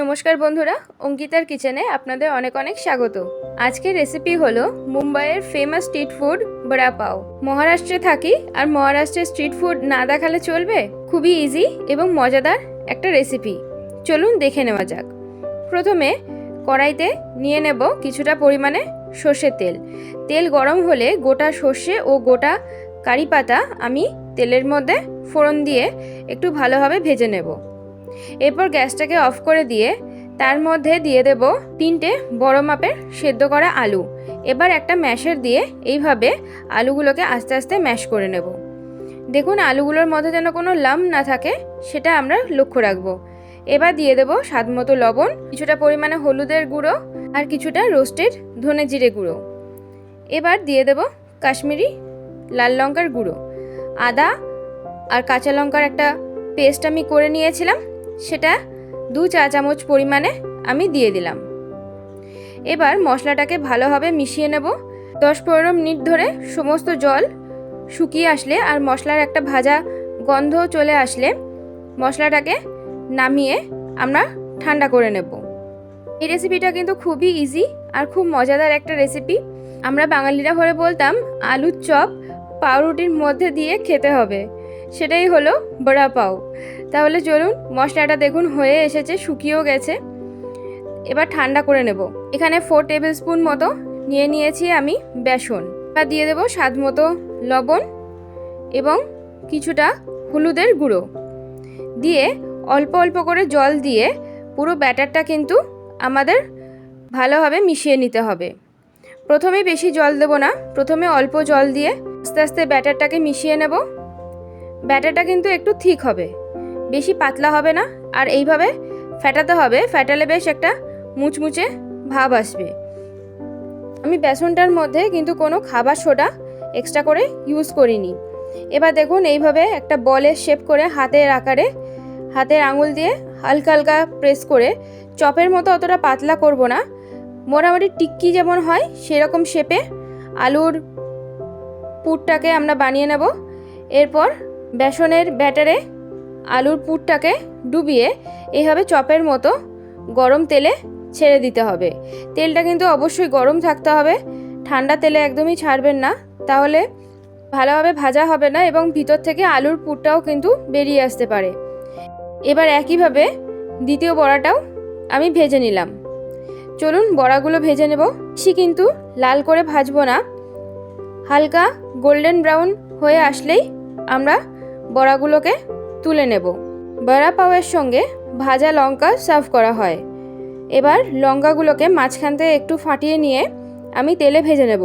নমস্কার বন্ধুরা, অঙ্কিতার কিচেনে আপনাদের অনেক অনেক স্বাগত। আজকের রেসিপি হলো মুম্বাইয়ের ফেমাস স্ট্রিট ফুড বড়া পাও। মহারাষ্ট্রে থাকি আর মহারাষ্ট্রের স্ট্রিট ফুড না দেখালে চলবে? খুবই ইজি এবং মজাদার একটা রেসিপি, চলুন দেখে নেওয়া যাক। প্রথমে কড়াইতে নিয়ে নেব কিছুটা পরিমাণে সর্ষের তেল। তেল গরম হলে গোটা সর্ষে ও গোটা কারি পাতা আমি তেলের মধ্যে ফোড়ন দিয়ে একটু ভালোভাবে ভেজে নেব। এরপর গ্যাসটাকে অফ করে দিয়ে তার মধ্যে দিয়ে দেব 3টে বড় মাপের সেদ্ধ করা আলু। এবার একটা ম্যাশার দিয়ে এইভাবে আলুগুলোকে আস্তে আস্তে ম্যাশ করে নেব। দেখুন আলুগুলোর মধ্যে যেন কোনো লাম্প না থাকে, সেটা আমরা লক্ষ্য রাখবো। এবার দিয়ে দেব স্বাদমতো লবণ, কিছুটা পরিমাণে হলুদের গুঁড়ো আর কিছুটা রোস্টেড ধনে জিরে গুঁড়ো। এবার দিয়ে দেব কাশ্মীরি লাল লঙ্কার গুঁড়ো, আদা আর কাঁচা লঙ্কার একটা পেস্ট আমি করে নিয়েছিলাম, সেটা 2 চা চামচ পরিমাণে আমি দিয়ে দিলাম। এবার মশলাটাকে ভালোভাবে মিশিয়ে নেব। 10-15 মিনিট ধরে সমস্ত জল শুকিয়ে আসলে আর মশলার একটা ভাজা গন্ধ চলে আসলে মশলাটাকে নামিয়ে আমরা ঠান্ডা করে নেব। এই রেসিপিটা কিন্তু খুবই ইজি আর খুব মজাদার একটা রেসিপি। আমরা বাঙালিরা হলে বলতাম আলুর চপ পাউরুটির মধ্যে দিয়ে খেতে হবে, সেটাই হলো বড়া পাও। তাহলে চলুন, মশলাটা দেখুন হয়ে এসেছে, শুকিয়েও গেছে। এবার ঠান্ডা করে নেব। এখানে 4 টেবিল স্পুন মতো নিয়ে নিয়েছি আমি বেসন। এবার দিয়ে দেব স্বাদ মতো লবণ এবং কিছুটা হলুদের গুঁড়ো দিয়ে অল্প অল্প করে জল দিয়ে পুরো ব্যাটারটা কিন্তু আমাদের ভালোভাবে মিশিয়ে নিতে হবে। প্রথমে বেশি জল দেব না, প্রথমে অল্প জল দিয়ে আস্তে আস্তে ব্যাটারটাকে মিশিয়ে নেব। ব্যাটারটা কিন্তু একটু থিক হবে, বেশি পাতলা হবে না। আর এইভাবে ফেটাতে হবে, ফেটালে বেশ একটা মুচমুচে ভাব আসবে। আমি বেসনটার মধ্যে কিন্তু কোনো খাবার সোডা এক্সট্রা করে ইউজ করিনি। এবার দেখুন এইভাবে একটা বলের শেপ করে হাতের আকারে হাতের আঙুল দিয়ে হালকা হালকা প্রেস করে, চপের মতো অতটা পাতলা করব না, মোটামুটি টিক্কি যেমন হয় সেরকম শেপে আলুর পুরটাকে আমরা বানিয়ে নেব। এরপর বেসনের ব্যাটারে আলুর পুরটাকে ডুবিয়ে এইভাবে চপের মতো গরম তেলে ছেড়ে দিতে হবে। তেলটা কিন্তু অবশ্যই গরম থাকতে হবে, ঠান্ডা তেলে একদমই ছাড়বেন না, তাহলে ভালোভাবে ভাজা হবে না এবং ভিতর থেকে আলুর পুরটাও কিন্তু বেরিয়ে আসতে পারে। এবার একইভাবে দ্বিতীয় বড়াটাও আমি ভেজে নিলাম। চলুন বড়াগুলো ভেজে নেব। বেশি কিন্তু লাল করে ভাজবো না, হালকা গোল্ডেন ব্রাউন হয়ে আসলেই আমরা বড়াগুলোকে তুলে নেব। বড়া পাওয়ের সঙ্গে ভাজা লঙ্কা সার্ভ করা হয়। এবার লঙ্কাগুলোকে মাঝখান থেকে একটু ফাটিয়ে নিয়ে আমি তেলে ভেজে নেব।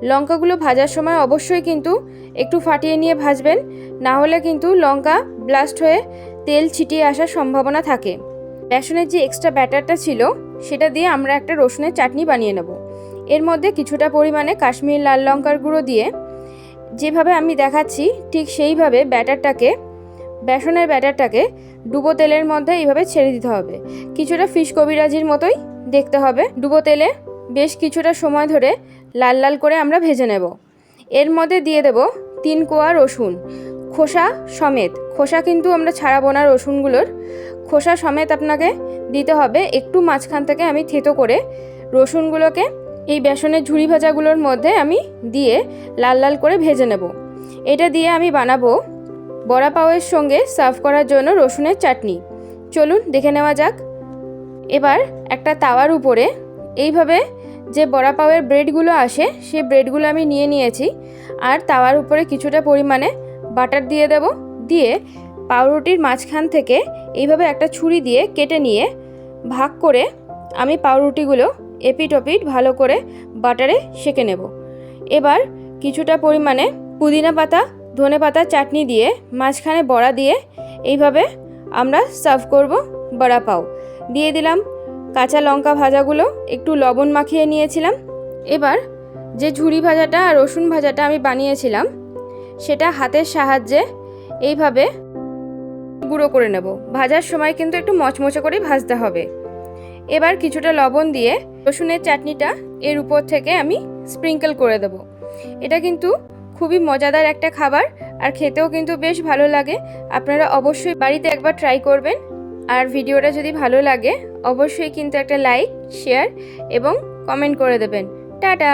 লঙ্কাগুলো ভাজার সময় অবশ্যই কিন্তু একটু ফাটিয়ে নিয়ে ভাজবেন, না হলে কিন্তু লঙ্কা ব্লাস্ট হয়ে তেল ছিটিয়ে আসার সম্ভাবনা থাকে। বেসনের যে এক্সট্রা ব্যাটারটা ছিল সেটা দিয়ে আমরা একটা রসুনের চাটনি বানিয়ে নেব। এর মধ্যে কিছুটা পরিমাণে কাশ্মীরি লাল লঙ্কার গুঁড়ো দিয়ে যেভাবে আমি দেখাচ্ছি ঠিক সেইভাবে বেসনের ব্যাটারটাকে ডুবো তেলের মধ্যে এইভাবে ছেড়ে দিতে হবে। কিছুটা ফিশ কবিরাজির মতোই দেখতে হবে। ডুবো তেলে বেশ কিছুটা সময় ধরে লাল লাল করে আমরা ভেজে নেব। এর মধ্যে দিয়ে দেব 3 কোয়া রসুন, খোসা সমেত। খোসা কিন্তু আমরা ছাড়াবো না, রসুনগুলোর খোসা সমেত আপনাকে দিতে হবে। একটু মাঝখান থেকে আমি থেতো করে রসুনগুলোকে এই বেসনের ঝুরি ভাজাগুলোর মধ্যে আমি দিয়ে লাল লাল করে ভেজে নেব। এটা দিয়ে আমি বানাবো বড়া পাওয়ের সঙ্গে সার্ভ করার জন্য রসুনের চাটনি। চলুন দেখে নেওয়া যাক। এবার একটা তাওয়ার উপরে এইভাবে যে বড়া পাওয়ের ব্রেডগুলো আসে সেই ব্রেডগুলো আমি নিয়ে নিয়েছি, আর তাওয়ার উপরে কিছুটা পরিমাণে বাটার দিয়ে দেব। দিয়ে পাউরুটির মাঝখান থেকে এইভাবে একটা ছুরি দিয়ে কেটে নিয়ে ভাগ করে আমি পাউরুটিগুলো এপিট ওপিট ভালো করে বাটারে সেঁকে নেব। এবার কিছুটা পরিমাণে পুদিনা পাতা ধনে পাতার চাটনি দিয়ে মাঝখানে বড়া দিয়ে এইভাবে আমরা সার্ভ করব বড়া পাও। দিয়ে দিলাম কাঁচা লঙ্কা ভাজাগুলো, একটু লবণ মাখিয়ে নিয়েছিলাম। এবার যে ঝুরি ভাজাটা আর রসুন ভাজাটা আমি বানিয়েছিলাম সেটা হাতের সাহায্যে এইভাবে গুঁড়ো করে নেব। ভাজার সময় কিন্তু একটু মচমচে করে ভাজতে হবে। এবার কিছুটা লবণ দিয়ে রসুনের চাটনিটা এর উপর থেকে আমি স্প্রিঙ্কেল করে দেব। এটা কিন্তু খুবই মজাদার একটা খাবার আর খেতেও কিন্তু বেশ ভালো লাগে। আপনারা অবশ্যই বাড়িতে একবার ট্রাই করবেন। আর ভিডিওটা যদি ভালো লাগে অবশ্যই কিন্তু একটা লাইক, শেয়ার এবং কমেন্ট করে দেবেন। টাটা।